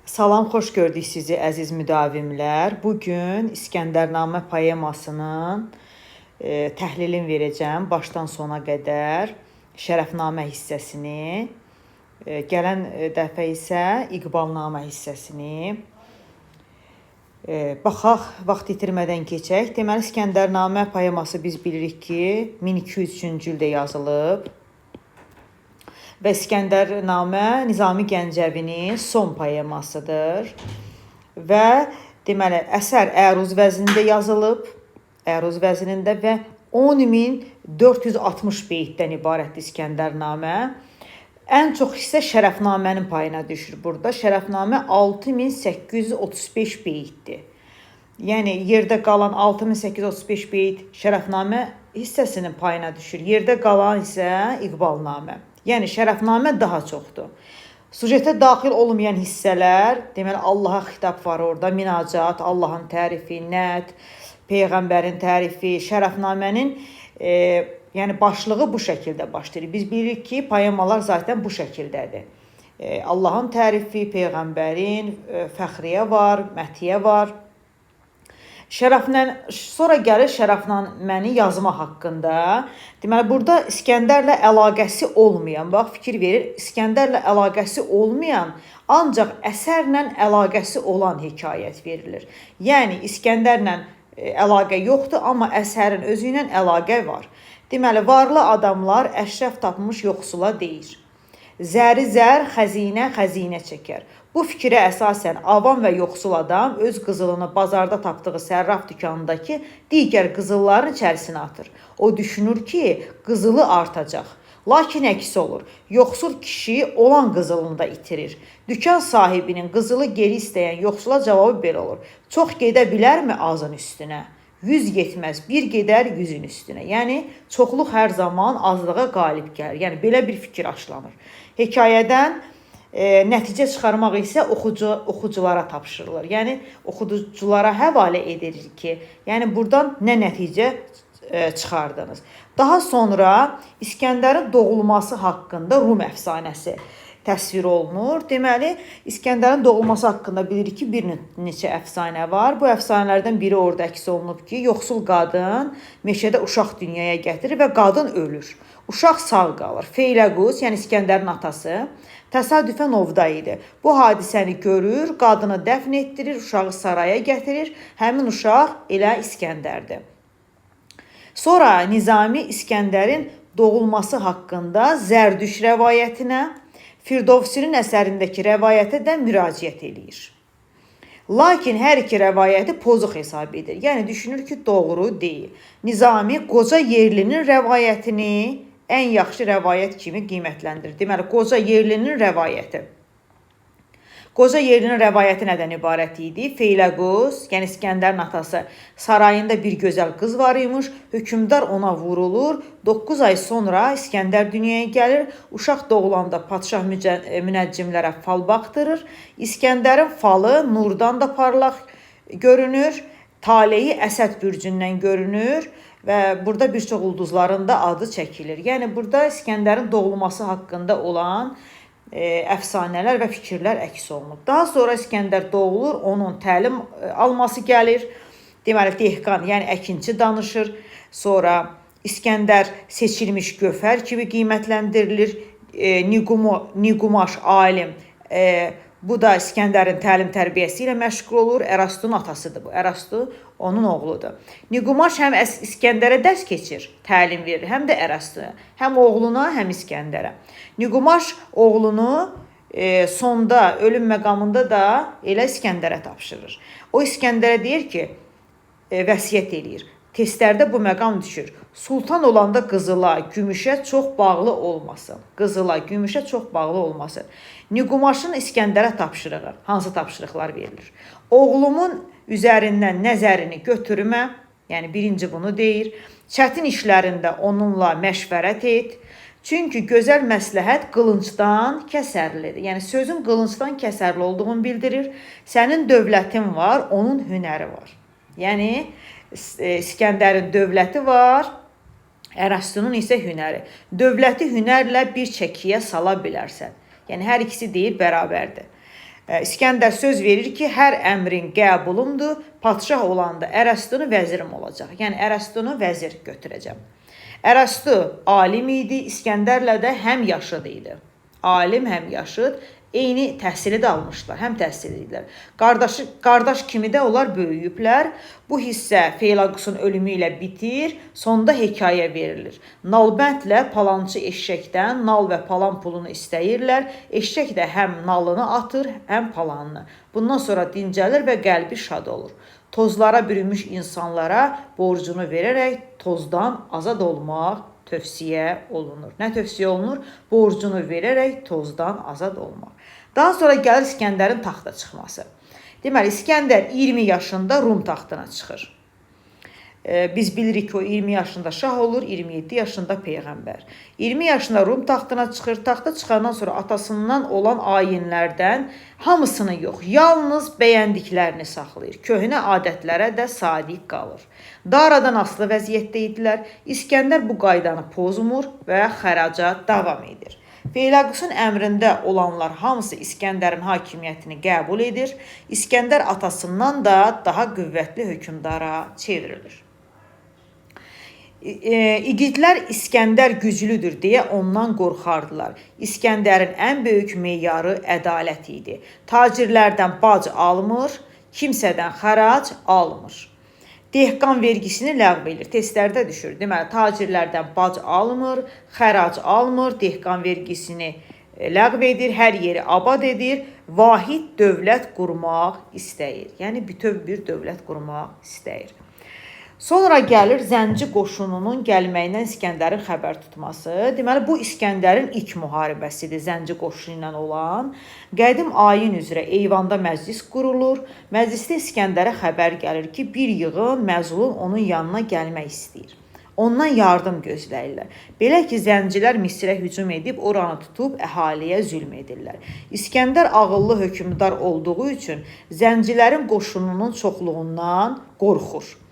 Salam, xoş gördük sizi əziz müdavimlər. Bugün İskəndərnamə poemasının təhlilini verəcəm başdan sona qədər, şərəfnamə hissəsini, gələn dəfə isə İqbalnamə hissəsini. Baxaq, vaxt itirmədən keçək. Deməli, İskəndərnamə poeması biz bilirik ki, 1203-cü ildə yazılıb. Və İskəndərnamə Nizami Gəncəvinin son poemasıdır. Və deməli, əsər əruz vəznində yazılıb, əruz vəznində və 10.460 beytdən ibarətdir İskəndərnamə. Ən çox hissə Şərəfnamənin payına düşür burada. Şərəfnamə 6835 beytdir. Yəni, yerdə qalan 6835 beyt Şərəfnamə hissəsinin payına düşür. Yerdə qalan isə İqbalnamə. Yəni, Şərəfnamə daha çoxdur. Sujetə daxil olmayan hissələr, deməli, Allaha xitab var orada, minacat, Allahın tərifi, nət, Peyğəmbərin tərifi, Şərəfnamənin yəni başlığı bu şəkildə başlayır. Biz bilirik ki, poemalar zaten bu şəkildədir. Allahın tərifi, Peyğəmbərin, fəxriyə var, məthiyə var. Sonra gəlir Şərəfnaməni yazma haqqında. Deməli, burada İskəndərlə əlaqəsi olmayan, bax, fikir verir, İskəndərlə əlaqəsi olmayan, ancaq əsərlə əlaqəsi olan hekayət verilir. Yəni, İskəndərlə əlaqə yoxdur, amma əsərin özü ilə əlaqə var. Deməli, varlı adamlar əşrəf tapmış yoxsula deyir. Zəri zər, xəzinə xəzinə çəkər. Bu fikrə əsasən avam və yoxsul adam öz qızılını bazarda tapdığı sərraf dükanındakı digər qızılların içərisinə atır. O düşünür ki, qızılı artacaq. Lakin əksi olur. Yoxsul kişi olan qızılını da itirir. Dükan sahibinin qızılı geri istəyən yoxsula cavabı belə olur. Çox gedə bilərmi azın üstünə? 100 yetməz, bir gedər 100-ün üstünə. Yəni, çoxluq hər zaman azlığa qalib gəlir. Yəni, belə bir fikir aşılanır. Hekayədən nəticə çıxarmaq isə oxuculara tapşırılır. Yəni, oxuculara həvalə edilir ki, yəni buradan nə nəticə çıxardınız. Daha sonra İskəndərin doğulması haqqında Rum əfsanəsi təsvir olunur. Deməli, İskəndərin doğulması haqqında bilirik ki, bir neçə əfsanə var. Bu əfsanələrdən biri orada əks olunub ki, yoxsul qadın meşədə uşaq dünyaya gətirir və qadın ölür. Uşaq sağ qalır. Feyləqus, yəni İskəndərin atası, təsadüfən ovda idi. Bu hadisəni görür, qadını dəfn etdirir, uşağı saraya gətirir. Həmin uşaq elə İskəndərdir. Sonra Nizami İskəndərin doğulması haqqında Zərdüş rəvayətinə, Firdovsinin əsərindəki rəvayətə də müraciət edir. Lakin hər iki rəvayəti pozuq hesab edir. Yəni, düşünür ki, doğru deyil. Nizami qoca yerlinin rəvayətini ən yaxşı rəvayət kimi qiymətləndirir. Deməli, qoca yerlinin rəvayəti. Qoca yerlinin rəvayəti nədən ibarət idi? Feyləqus, yəni İskəndərin atası, sarayında bir gözəl qız var imiş, hökmdar ona vurulur, 9 ay sonra İskəndər dünyaya gəlir, uşaq doğulanda padşah münəccimlərə fal baxdırır, İskəndərin falı nurdan da parlaq görünür, taleyi Əsəd bürcündən görünür və burada bir çox ulduzların da adı çəkilir. Yəni, burada İskəndərin doğulması haqqında olan əfsanələr və fikirlər əks olunub. Daha sonra İskəndər doğulur, onun təlim alması gəlir. Deməli, dehqan, yəni əkinçi danışır. Sonra İskəndər seçilmiş gövhər kimi qiymətləndirilir. Nigumaş alim, bu da İskəndərin təlim-tərbiyəsi ilə məşğul olur. Ərastunun atasıdır bu. Ərastu onun oğludur. Nigumaş həm İskəndərə dərs keçir, təlim verir, həm də Ərastuya. Həm oğluna, həm İskəndərə. Nigumaş oğlunu sonda, ölüm məqamında da elə İskəndərə tapşırır. O İskəndərə deyir ki, vəsiyyət eləyir. Testlərdə bu məqam düşür. Sultan olanda qızıla, gümüşə çox bağlı olmasın. Qızıla, gümüşə çox bağlı olmasın. Nigumaşın İskəndərə tapşırığı, hansı tapşırıqlar verilir? Oğlumun üzərindən nəzərini götürmə, yəni birinci bunu deyir. Çətin işlərində onunla məşvərət et. Çünki gözəl məsləhət qılıncdan kəsərlidir. Yəni, sözün qılıncdan kəsərli olduğunu bildirir. Sənin dövlətin var, onun hünəri var. Yəni, İskəndərin dövləti var, Ərastunun isə hünəri. Dövləti hünərlə bir çəkiyə sala bilərsən. Yəni, hər ikisi deyil, bərabərdir. İskəndər söz verir ki, hər əmrin qəbulumdur, padşah olanda Ərəstunu vəzirim olacaq. Yəni Ərəstunu vəzir götürəcəm. Ərəstu alim idi, İskəndərlə də həm yaşıd idi. Alim həm yaşıd, eyni təhsili də almışlar, həm təhsil edirlər. Qardaş kimi də onlar böyüyüblər. Bu hissə Feylaqusun ölümü ilə bitir, sonda hekayə verilir. Nalbəndlə palançı eşşəkdən nal və palan pulunu istəyirlər. Eşşək də həm nalını atır, həm palanını. Bundan sonra dincəlir və qəlbi şad olur. Tozlara bürünmüş insanlara borcunu verərək tozdan azad olmaq tövsiyə olunur. Nə tövsiyə olunur? Borcunu verərək tozdan azad olmaq. Daha sonra gəlir İskəndərin taxta çıxması. Deməli, İskəndər 20 yaşında Rum taxtına çıxır. Biz bilirik ki, o 20 yaşında şah olur, 27 yaşında peyğəmbər. 20 yaşında Rum taxtına çıxır. Taxta çıxandan sonra atasından olan ayinlərdən hamısını yox, yalnız bəyəndiklərini saxlayır. Köhnə adətlərə də sadiq qalır. Daradan asılı vəziyyətdə idilər. İskəndər bu qaydanı pozmur və xəraca davam edir. Feylaqusun əmrində olanlar hamısı İskəndərin hakimiyyətini qəbul edir. İskəndər atasından da daha qüvvətli hökmdara çevrilir. İgidlər İskəndər güclüdür deyə ondan qorxardılar. İskəndərin ən böyük meyarı ədalət idi. Tacirlərdən bac almır, kimsədən xərac almır. Dehqan vergisini ləğv edir, testlərdə düşür. Deməli, tacirlərdən bac almır, xərac almır, dehqan vergisini ləğv edir, hər yeri abad edir, vahid dövlət qurmaq istəyir. Yəni, bütöv bir dövlət qurmaq istəyir. Sonra gəlir Zənci qoşununun gəlməyindən İskəndərin xəbər tutması. Deməli, bu İskəndərin ilk müharibəsidir Zənci qoşunu ilə olan. Qədim ayin üzrə eyvanda məclis qurulur. Məclisdə İskəndərə xəbər gəlir ki, bir yığın məzlum onun yanına gəlmək istəyir. Ondan yardım gözləyirlər. Belə ki, Zəncilər Misrə hücum edib, oranı tutub əhaliyə zülm edirlər. İskəndər ağıllı hökmdar olduğu üçün Zəncilərin qoşununun çoxluğundan qorxur.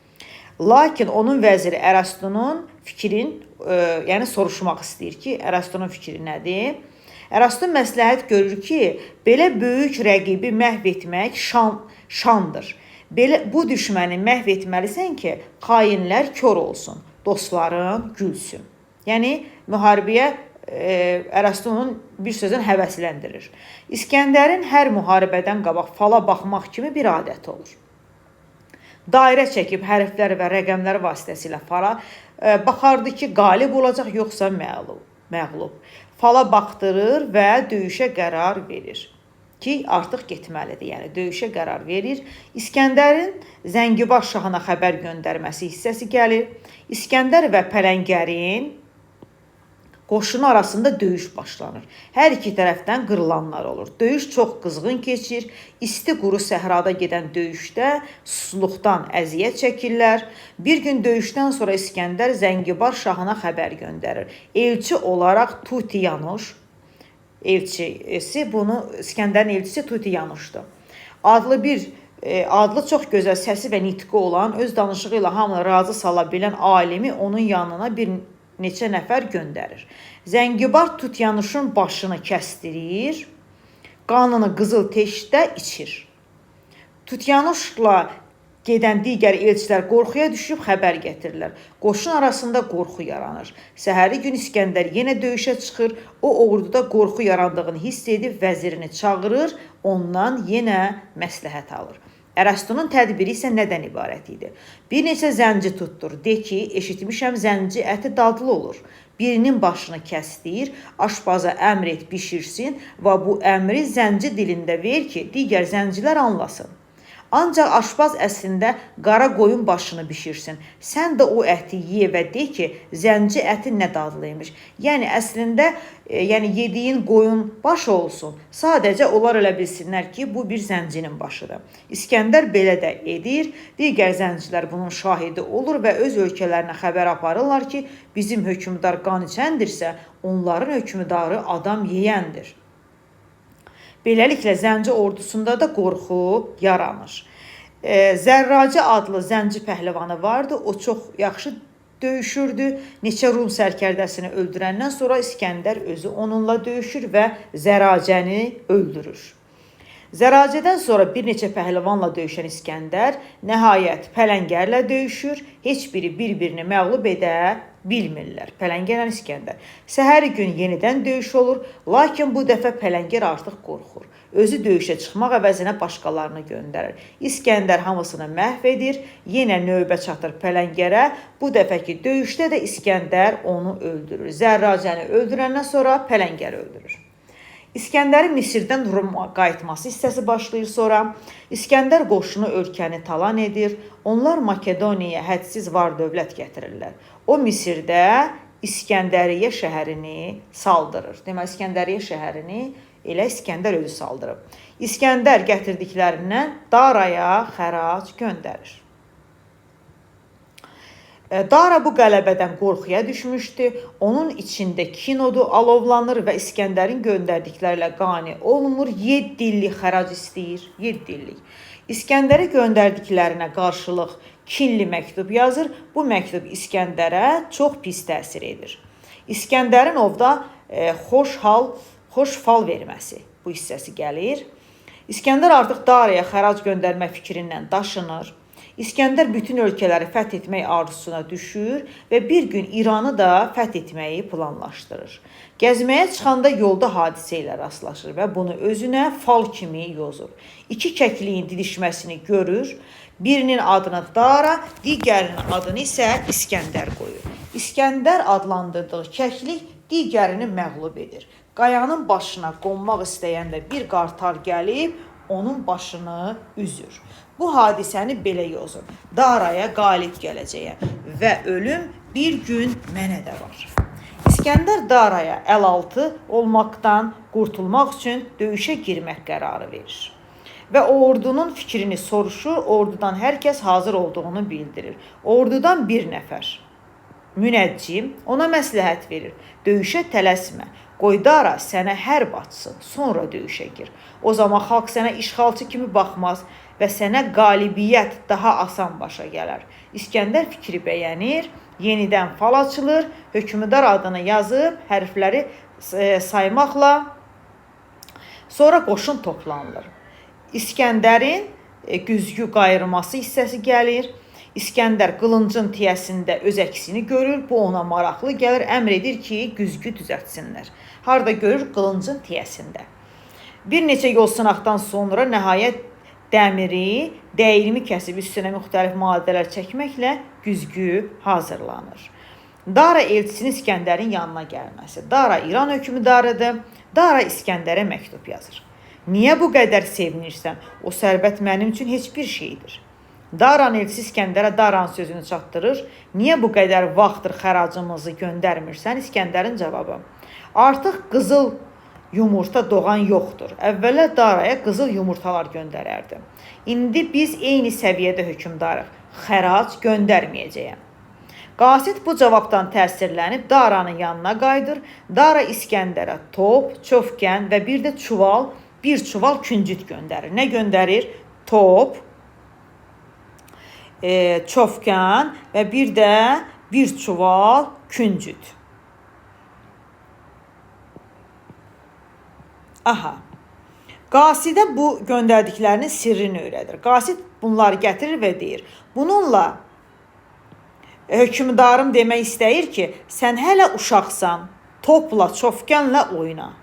Lakin onun vəziri Ərəstunun fikrin, yəni soruşmaq istəyir ki, Ərəstunun fikri nədir? Ərəstun məsləhət görür ki, belə böyük rəqibi məhv etmək şandır. Bu düşməni məhv etməlisən ki, xainlər kör olsun, dostların gülsün. Yəni, müharibəyə Ərəstunun bir sözün həvəsləndirir. İskəndərin hər müharibədən qabaq fala baxmaq kimi bir adəti olur. Dairə çəkib hərflər və rəqəmlər vasitəsilə fala baxardı ki, qalib olacaq yoxsa məğlub. Fala baxdırır və döyüşə qərar verir ki, artıq getməlidir, yəni döyüşə qərar verir. İskəndərin Zəngibar şahına xəbər göndərməsi hissəsi gəlir. İskəndər və Pələngərin qoşunu arasında döyüş başlanır. Hər iki tərəfdən qırılanlar olur. Döyüş çox qızğın keçir. İsti quru səhrada gedən döyüşdə susluqdan əziyyət çəkirlər. Bir gün döyüşdən sonra İskəndər Zəngibar şahına xəbər göndərir. Elçi olaraq Tutiyanuş, İskəndərin elçisi Tutiyanuşdur. Adlı çox gözəl səsi və nitqi olan, öz danışığı ilə hamını razı sala bilən alimi onun yanına bir neçə nəfər göndərir. Zəngibar Tutyanuşun başını kəstirir, qanını qızıl teşdə içir. Tutyanuşla gedən digər elçilər qorxuya düşüb xəbər gətirirlər. Qoşun arasında qorxu yaranır. Səhəri gün İskəndər yenə döyüşə çıxır. O orduda qorxu yarandığını hiss edib vəzirini çağırır, ondan yenə məsləhət alır. Ərəstunun tədbiri isə nədən ibarət idi? Bir neçə zənci tutdur. De ki, eşitmişəm zənci əti dadlı olur. Birinin başını kəsdir, aşpaza əmr et bişirsin və bu əmri zənci dilində ver ki, digər zəncilər anlasın. Ancaq aşpaz əslində qara qoyun başını bişirsin. Sən də o əti ye və de ki, zənci əti nə dadlıymış. Yəni, əslində, yediyin qoyun başı olsun. Sadəcə onlar elə bilsinlər ki, bu bir zəncinin başıdır. İskəndər belə də edir. Digər zəncilər bunun şahidi olur və öz ölkələrinə xəbər aparırlar ki, bizim hökmdar qan içəndirsə, onların hökmdarı adam yeyəndir. Beləliklə, Zənci ordusunda da qorxu yaranır. Zərracı adlı Zənci pəhləvanı vardı. O çox yaxşı döyüşürdü. Neçə Rum sərkərdəsini öldürəndən sonra İskəndər özü onunla döyüşür və Zərracəni öldürür. Zəracədən sonra bir neçə pəhləvanla döyüşən İskəndər nəhayət pələngərlə döyüşür. Heç biri bir-birini məğlub edə bilmirlər. Pələngərlə İskəndər. Səhəri gün yenidən döyüş olur, lakin bu dəfə pələngər artıq qorxur. Özü döyüşə çıxmaq əvəzinə başqalarını göndərir. İskəndər hamısını məhv edir, yenə növbə çatır pələngərə. Bu dəfəki döyüşdə də İskəndər onu öldürür. Zərracəni öldürəndən sonra pələngəri öldürür. İskəndərin Misirdən Roma qayıtması hissəsi başlayır sonra. İskəndər qoşunu ölkəni talan edir. Onlar Makedoniyaya hədsiz var dövlət gətirirlər. O Misirdə İskəndəriyyə şəhərini saldırır. Deməli, İskəndəriyyə şəhərini elə İskəndər özü saldırıb. İskəndər gətirdiklərindən Daraya xərac göndərir. Dara bu qələbədən qorxuya düşmüşdü. Onun içində kin odu alovlanır və İskəndərin göndərdiklərlə qane olmur. 7 illik xərac istəyir. 7 illik. İskəndərə göndərdiklərinə qarşılıq kinli məktub yazır. Bu məktub İskəndərə çox pis təsir edir. İskəndərin ovda xoş fal verməsi bu hissəsi gəlir. İskəndər artıq Daraya xərac göndərmə fikrindən daşınır. İskəndər bütün ölkələri fəth etmək arzusuna düşür və bir gün İranı da fəth etməyi planlaşdırır. Gəzməyə çıxanda yolda hadisə ilə rastlaşır və bunu özünə fal kimi yozur. İki kəkliyin didişməsini görür. Birinin adını Dara, digərinin adını isə İskəndər qoyur. İskəndər adlandırdığı kəklik digərini məğlub edir. Qayanın başına qonmaq istəyəndə bir qartal gəlib onun başını üzür. Bu hadisəni belə yozur. Daraya qalib gələcəyəm və ölüm bir gün mənə də var. İskəndər Daraya əlaltı olmaqdan qurtulmaq üçün döyüşə girmək qərarı verir. Və ordunun fikrini soruşur, ordudan hər kəs hazır olduğunu bildirir. Ordudan bir nəfər, münəccim, ona məsləhət verir. Döyüşə tələsmə. Qoy Dara sənə hərb açsın, sonra döyüşə gir. O zaman xalq sənə işğalçı kimi baxmaz və sənə qalibiyyət daha asan başa gələr. İskəndər fikri bəyənir, yenidən fal açılır, hökmdar adını yazıb, hərfləri saymaqla sonra qoşun toplanılır. İskəndərin güzgü qayırması hissəsi gəlir. İskəndər qılıncın tiyəsində öz əksini görür, bu ona maraqlı gəlir, əmr edir ki, güzgü düzəltsinlər. Harda görür? Qılıncın tiyəsində. Bir neçə yol sınaqdan sonra nəhayət dəmiri, dəyirmi kəsib üstünə müxtəlif maddələr çəkməklə güzgü hazırlanır. Dara elçisinin İskəndərin yanına gəlməsi. Dara İran hökmdarıdır. Dara İskəndərə məktub yazır. Niyə bu qədər sevinirsən? O sərvət mənim üçün heç bir şeydir. Daran elçisi İskəndərə Daranın sözünü çatdırır. Niyə bu qədər vaxtdır xəracımızı göndərmirsən? İskəndərin cavabı. Artıq qızıl yumurta doğan yoxdur. Əvvəllər Daraya qızıl yumurtalar göndərərdi. İndi biz eyni səviyyədə hökmdarıq. Xərac göndərməyəcəyəm. Qasid bu cavabdan təsirlənib Daranın yanına qayıdır. Dara İskəndərə top, çofkən və bir də bir çuval küncüt göndərir. Nə göndərir? Top, çofkən və bir də bir çuval küncüt. Qasidə bu göndərdiklərinin sirrini öyrədir. Qasid bunları gətirir və deyir. Bununla hökmdarım demək istəyir ki, sən hələ uşaqsan, topla, çofkənlə oyna.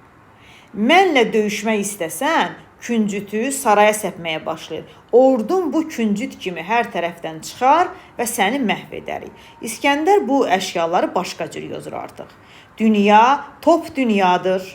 Mənlə döyüşmək istəsən, küncütü saraya səpməyə başlayır. Ordun bu küncüt kimi hər tərəfdən çıxar və səni məhv edərik. İskəndər bu əşyaları başqa cür yozur artıq. Dünya top dünyadır.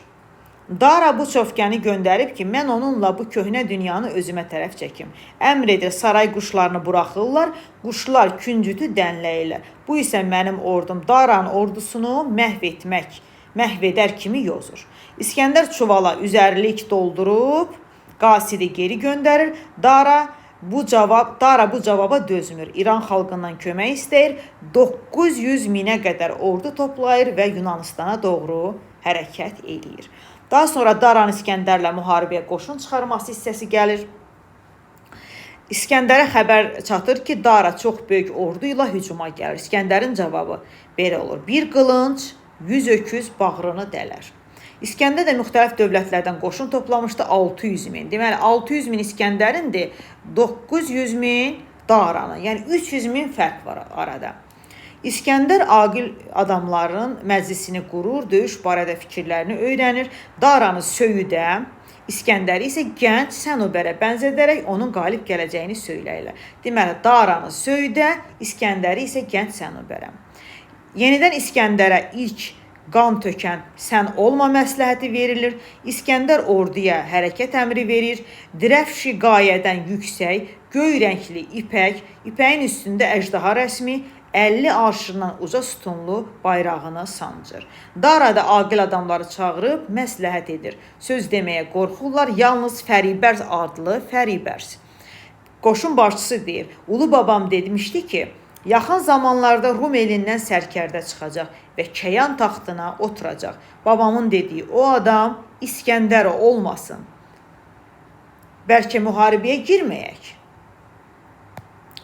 Dara bu çofkəni göndərib ki, mən onunla bu köhnə dünyanı özümə tərəf çəkim. Əmr edir, saray quşlarını buraxırlar, quşlar küncütü dənləyirlər. Bu isə mənim ordum Daranın ordusunu məhv edər kimi yozur. İskəndər çuvala üzərlik doldurub, qasidi geri göndərir. Dara bu cavaba dözmür. İran xalqından kömək istəyir. 900 minə qədər ordu toplayır və Yunanistana doğru hərəkət eləyir. Daha sonra Daran İskəndərlə müharibəyə qoşun çıxarması hissəsi gəlir. İskəndərə xəbər çatır ki, Dara çox böyük ordu ilə hücuma gəlir. İskəndərin cavabı belə olur. Bir qılınc 100 öküz bağrını dələr. İskəndər də müxtəlif dövlətlərdən qoşun toplamışdı, 600 min. Deməli, 600 min İskəndərindir, 900 min Daranın. Yəni, 300 min fərq var arada. İskəndər aqil adamların məclisini qurur, döyüş barədə fikirlərini öyrənir, Daranı söyüdə, İskəndəri isə gənc Sənubərə bənzədərək onun qalib gələcəyini söyləyirlər. Deməli, Daranı söyüdə, İskəndəri isə gənc Sənubərə. Yenidən İskəndərə ilk qan tökən sən olma məsləhəti verilir. İskəndər orduya hərəkət əmri verir. Dirəfşi qayədən yüksək, göy rəngli ipək, ipəyin üstündə əjdaha rəsmi, 50 arşından uca sütunlu bayrağını sancır. Darada aqil adamları çağırıb məsləhət edir. Söz deməyə qorxurlar, yalnız Fəribərz adlı Fəribərz. Qoşun başçısı deyir, Ulu babam demişdi ki, yaxın zamanlarda Rum elindən sərkərdə çıxacaq və Kəyan taxtına oturacaq. Babamın dediyi o adam İskəndər olmasın. Bəlkə müharibəyə girməyək.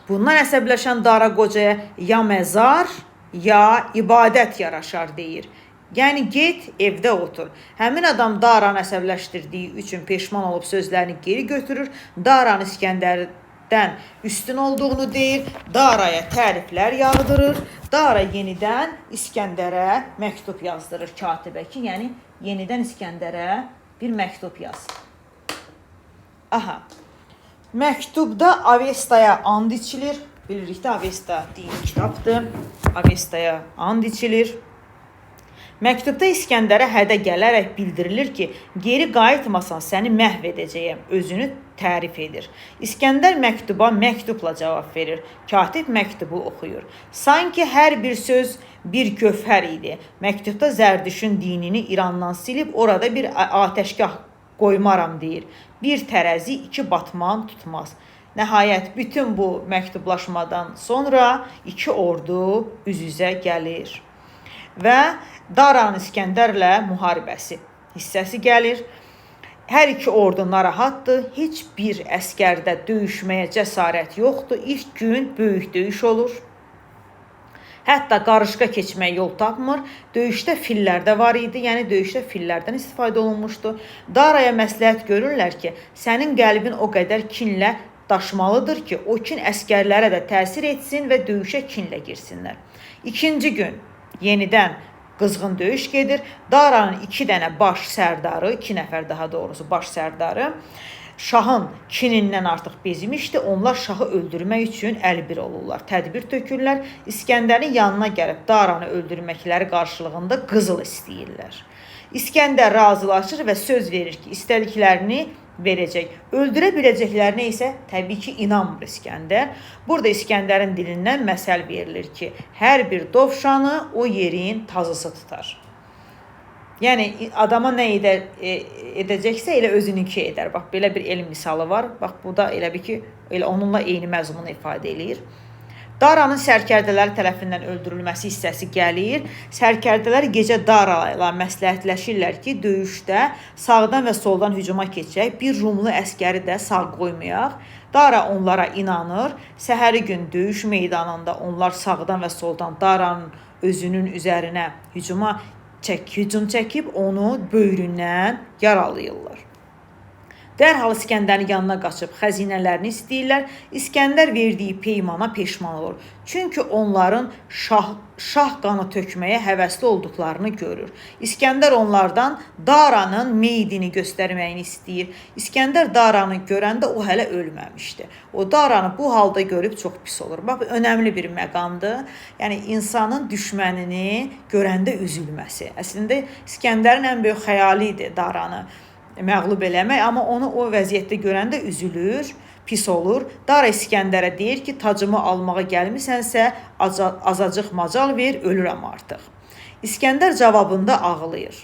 Bundan əsəbləşən Dara qocaya ya məzar, ya ibadət yaraşar deyir. Yəni, get, evdə otur. Həmin adam Daranı əsəbləşdirdiyi üçün peşman olub sözlərini geri götürür. Daran İskəndərdən üstün olduğunu deyir. Daraya təriflər yağdırır. Dara yenidən İskəndərə məktub yazdırır katibə ki, yəni yenidən İskəndərə bir məktub yaz. Aha. Məktubda Avestaya and içilir. Bilirik də Avesta dini kitabdır. Avestaya and içilir. Məktubda İskəndərə hədə gələrək bildirilir ki, geri qayıtmasan səni məhv edəcəyəm, özünü tərif edir. İskəndər məktuba məktubla cavab verir. Katib məktubu oxuyur. Sanki hər bir söz bir gövhər idi. Məktubda Zərdüşün dinini İrandan silib orada bir atəşgah qoymaram deyir. Bir tərəzi iki batman tutmaz. Nəhayət, bütün bu məktublaşmadan sonra iki ordu üz-üzə gəlir. Və Daran İskəndərlə müharibəsi hissəsi gəlir. Hər iki ordu narahatdır. Heç bir əskərdə döyüşməyə cəsarət yoxdur. İlk gün böyük döyüş olur. Hətta qarışqa keçməyə yol tapmır. Döyüşdə fillər də var idi, yəni döyüşdə fillərdən istifadə olunmuşdu. Daraya məsləhət görürlər ki, sənin qəlbin o qədər kinlə daşmalıdır ki, o kin əskərlərə də təsir etsin və döyüşə kinlə girsinlər. İkinci gün yenidən qızğın döyüş gedir. Daranın 2 dənə baş sərdarı, 2 nəfər daha doğrusu baş sərdarı, şahın kinindən artıq bezmişdi. Onlar şahı öldürmək üçün əlbir olurlar. Tədbir tökürlər. İskəndərin yanına gəlib Daranı öldürməkləri qarşılığında qızıl istəyirlər. İskəndər razılaşır və söz verir ki, istədiklərini verəcək. Öldürə biləcəklərinə isə təbii ki, inanmır İskəndər. Burada İskəndərin dilindən məsəl verilir ki, hər bir dovşanı o yerin tazısı tutar. Yəni, adama nə edəcəksə elə özününki edər. Bax, belə bir elm misalı var. Bax, bu da elə bir ki, elə onunla eyni məzmunu ifadə edir. Daranın sərkərdələri tərəfindən öldürülməsi hissəsi gəlir. Sərkərdələr gecə Dara ilə məsləhətləşirlər ki, döyüşdə sağdan və soldan hücuma keçək, bir Rumlu əskəri də sağ qoymayaq. Dara onlara inanır. Səhəri gün döyüş meydanında onlar sağdan və soldan Daranın özünün üzərinə hücum çəkib onu böyründən yaralayırlar. Dərhal İskəndərin yanına qaçıb xəzinələrini istəyirlər. İskəndər verdiyi peymana peşman olur. Çünki onların şah qanı tökməyə həvəsli olduqlarını görür. İskəndər onlardan Daranın meydini göstərməyini istəyir. İskəndər Daranı görəndə o hələ ölməmişdi. O Daranı bu halda görüb çox pis olur. Bax, önəmli bir məqamdır. Yəni, insanın düşmənini görəndə üzülməsi. Əslində, İskəndərin ən böyük xəyali idi Daranı məğlub eləmək, amma onu o vəziyyətdə görəndə üzülür, pis olur. Dara İskəndərə deyir ki, tacımı almağa gəlmisənsə, azacıq macal ver, ölürəm artıq. İskəndər cavabında ağlayır.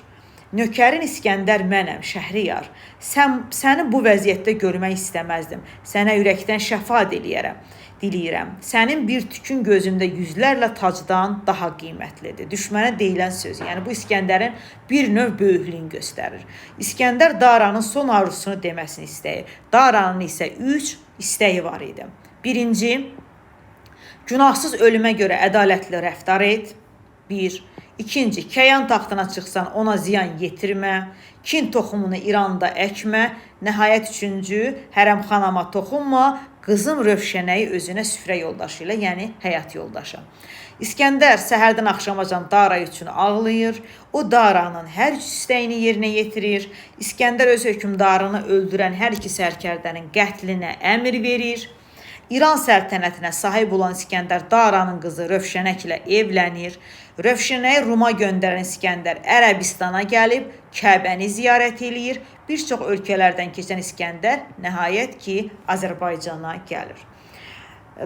Nökərin İskəndər mənəm, Şəhriyar. Səni bu vəziyyətdə görmək istəməzdim. Sənə ürəkdən şəfa diləyirəm. Sənin bir tükün gözümdə yüzlərlə tacdan daha qiymətlidir. Düşmənə deyilən söz. Yəni, bu İskəndərin bir növ böyüklüyünü göstərir. İskəndər Daranın son arzusunu deməsini istəyir. Daranın isə 3 istəyi var idi. Birinci, günahsız ölümə görə ədalətli rəftar et. 1. İkinci, Kəyan taxtına çıxsan ona ziyan yetirmə. Kin toxumunu İranda əkmə. Nəhayət üçüncü, hərəmxanama toxunma. Qızım Rövşənəyi özünə süfrə yoldaşı ilə, yəni həyat yoldaşı. İskəndər səhərdən axşamacan Dara üçün ağlayır. O Daranın hər istəyini yerinə yetirir. İskəndər öz hökmdarını öldürən hər iki sərkərdənin qətlinə əmr verir. İran səltənətinə sahib olan İskəndər Daranın qızı Rövşənək ilə evlənir. Rövşənəyi Ruma göndərən İskəndər Ərəbistana gəlib Kəbəni ziyarət eləyir. Bir çox ölkələrdən keçən İskəndər nəhayət ki Azərbaycana gəlir.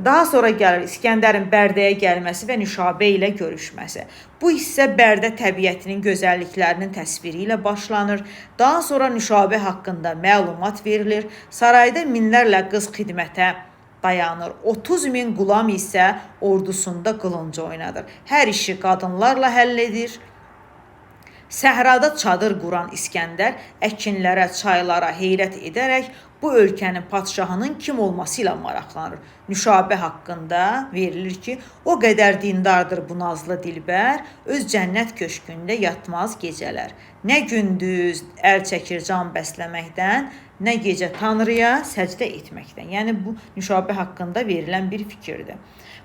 Daha sonra gəlir İskəndərin Bərdəyə gəlməsi və Nüşabə ilə görüşməsi. Bu hissə Bərdə təbiətinin gözəlliklərinin təsviri ilə başlanır. Daha sonra Nüşabə haqqında məlumat verilir. Sarayda minlərlə qız xidmətə dayanır. 30 min qulam isə ordusunda qılınc oynadır. Hər işi qadınlarla həll edir. Səhrada çadır quran İskəndər əkinlərə, çaylara heyrət edərək bu ölkənin padşahının kim olması ilə maraqlanır. Nüşabə haqqında verilir ki, o qədər dindardır bu nazlı dilbər, öz cənnət köşkündə yatmaz gecələr. Nə gündüz əl çəkir can bəsləməkdən, nə gecə Tanrıya səcdə etməkdən. Yəni bu Nüşabə haqqında verilən bir fikirdir.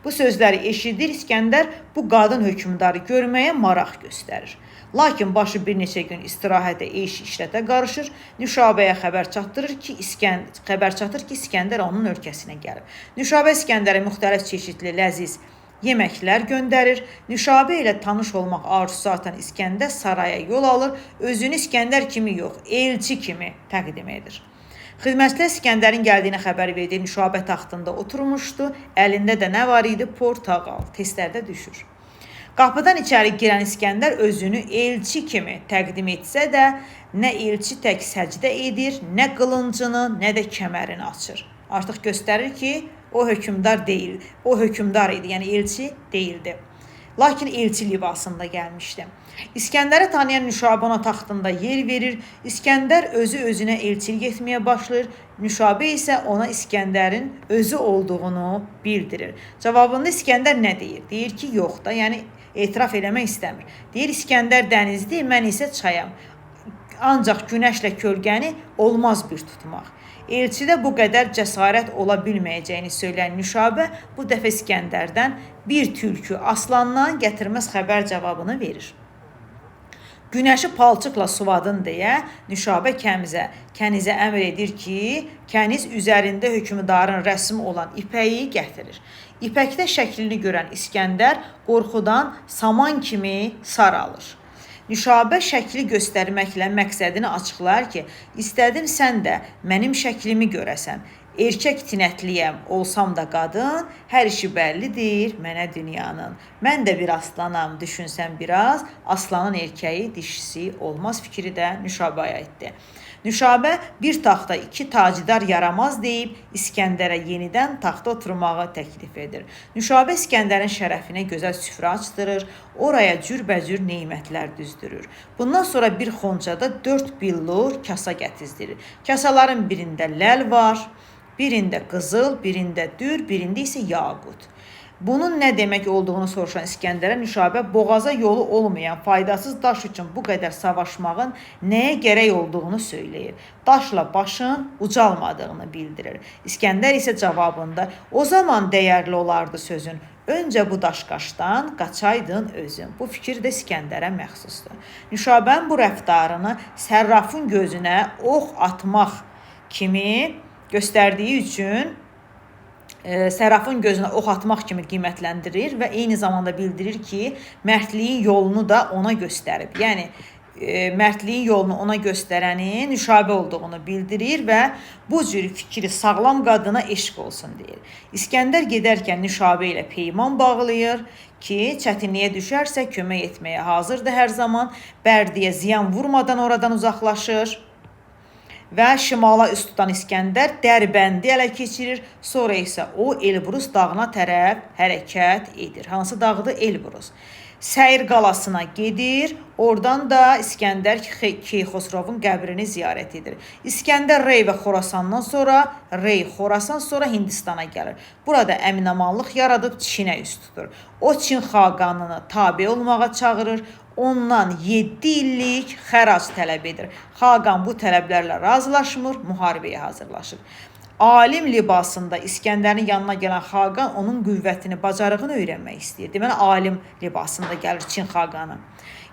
Bu sözləri eşidir İskəndər bu qadın hökmdarı görməyə maraq göstərir. Lakin başı bir neçə gün istirahətə, işlətə qarışır. Nüşabəyə xəbər çatdırır ki, İskəndər onun ölkəsinə gəlib. Nüşabə İskəndərə müxtəlif çeşidli ləziz yeməklər göndərir. Nüşabə ilə tanış olmaq arzusu atan İskəndər saraya yol alır. Özünü İskəndər kimi yox, elçi kimi təqdim edir. Xidmətçilər İskəndərin gəldiyini xəbər verdi. Nüşabə taxtında oturmuşdu. Əlində də nə var idi? Portağal. Testlərdə düşür. Qapıdan içəri girən İskəndər özünü elçi kimi təqdim etsə də, nə elçi tək səcdə edir, nə qılıncını, nə də kəmərini açır. Artıq göstərir ki, o hökmdar deyil. O hökmdar idi, yəni elçi deyildi. Lakin elçi libasında gəlmişdi. İskəndəri tanıyan Nüşabə ona taxtında yer verir. İskəndər özünə elçilik etməyə başlayır. Nüşabə isə ona İskəndərin özü olduğunu bildirir. Cavabında İskəndər nə deyir? Deyir ki, yox da, yəni etiraf eləmək istəmir. Deyir, İskəndər dənizdir, mən isə çayam. Ancaq günəşlə kölgəni olmaz bir tutmaq. Elçidə bu qədər cəsarət ola bilməyəcəyini söyləyən Nüşabə bu dəfə İskəndərdən bir tülkü aslandan gətirməz xəbər cavabını verir. Günəşi palçıqla suvadın deyə Nüşabə kənizə əmr edir ki, kəniz üzərində hökmdarın rəsmi olan ipəyi gətirir. İpəkdə şəklini görən İskəndər qorxudan saman kimi saralır. Nüşabə şəkli göstərməklə məqsədini açıqlar ki, istədim sən də mənim şəklimi görəsən. Erkək tinətliyəm, olsam da qadın, hər işi bəllidir mənə dünyanın. Mən də bir aslanam, düşünsən biraz, aslanın erkəyi, dişisi olmaz fikri də Nüşabəyə aiddir. Nüşabə bir taxta iki tacidar yaramaz deyib İskəndərə yenidən taxta oturmağı təklif edir. Nüşabə İskəndərin şərəfinə gözəl süfrə açdırır, oraya cürbəcür neymətlər düzdürür. Bundan sonra bir xoncada 4 billur kasa gətizdirir. Kasaların birində ləl var, birində qızıl, birində dür, birində isə yaqut. Bunun nə demək olduğunu soruşan İskəndərə Nüşabə boğaza yolu olmayan faydasız daş üçün bu qədər savaşmağın nəyə gərək olduğunu söyləyir. Daşla başın ucalmadığını bildirir. İskəndər isə cavabında o zaman dəyərli olardı sözün. Öncə bu daşqaşdan qaçaydın özün. Bu fikir də İskəndərə məxsusdur. Nüşabənin bu rəftarını sərrafın gözünə ox atmaq kimi göstərdiyi üçün sərrafın gözünə ox atmaq kimi qiymətləndirir və eyni zamanda bildirir ki, mərdliyin yolunu da ona göstərib. Yəni, mərdliyin yolunu ona göstərənin Nüşabə olduğunu bildirir və bu cür fikri sağlam qadına eşq olsun deyir. İskəndər gedərkən Nüşabə ilə peyman bağlayır ki, çətinliyə düşərsə kömək etməyə hazırdır hər zaman, Bərdiyə ziyan vurmadan oradan uzaqlaşır. Və şimala üst tutan İskəndər Dərbəndi ələ keçirir, sonra isə o Elbrus dağına tərəf hərəkət edir. Hansı dağdır? Elbrus. Səyir qalasına gedir. Oradan da İskəndər Keyxosrovun qəbrini ziyarət edir. İskəndər Rey və Xorasandan sonra, Xorasan sonra Hindistana gəlir. Burada əminamanlıq yaradıb Çinə üst tutur. O Çin xaqanını tabe olmağa çağırır. Ondan 7 illik xərac tələb edir. Xaqan bu tələblərlə razılaşmır, müharibəyə hazırlaşır. Alim libasında İskəndərin yanına gələn Xaqan onun qüvvətini, bacarığını öyrənmək istəyir. Deməli, alim libasında gəlir Çin Xaqanı.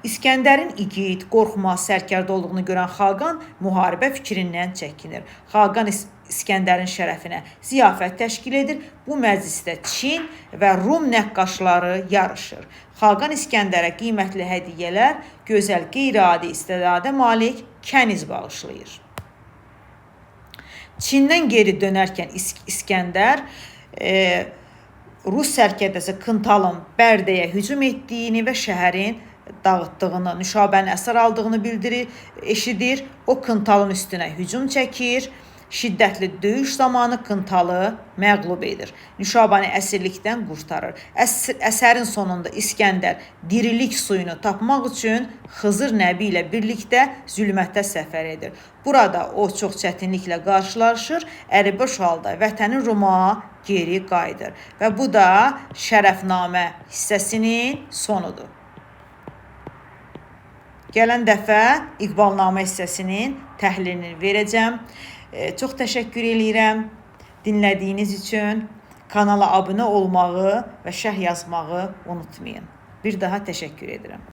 İskəndərin igid, qorxmaz, sərkərdə olduğunu görən Xaqan müharibə fikrindən çəkinir. Xaqan İskəndərin şərəfinə ziyafət təşkil edir. Bu məclisdə Çin və Rum nəqqaşları yarışır. Xaqan İskəndərə qiymətli hədiyyələr, gözəl qeyri-adi istedada malik kəniz bağışlayır. Çindən geri dönərkən İskəndər Rus sərkərdəsi Kıntalın Bərdəyə hücum etdiyini və şəhərin dağıtdığını, Nüşabənin əsir aldığını eşidir. O Kıntalın üstünə hücum çəkir. Şiddətli döyüş zamanı Kıntalı məğlub edir. Nüşabanı əsirlikdən qurtarır. Əsərin sonunda İskəndər dirilik suyunu tapmaq üçün Xızır Nəbi ilə birlikdə zülmətdə səfər edir. Burada o çox çətinliklə qarşılaşır, əriboş halda vətəni Ruma geri qayıdır. Və bu da Şərəfnamə hissəsinin sonudur. Gələn dəfə İqbalnamə hissəsinin təhlilini verəcəm. Çox təşəkkür edirəm dinlədiyiniz üçün. Kanala abunə olmağı və şərh yazmağı unutmayın. Bir daha təşəkkür edirəm.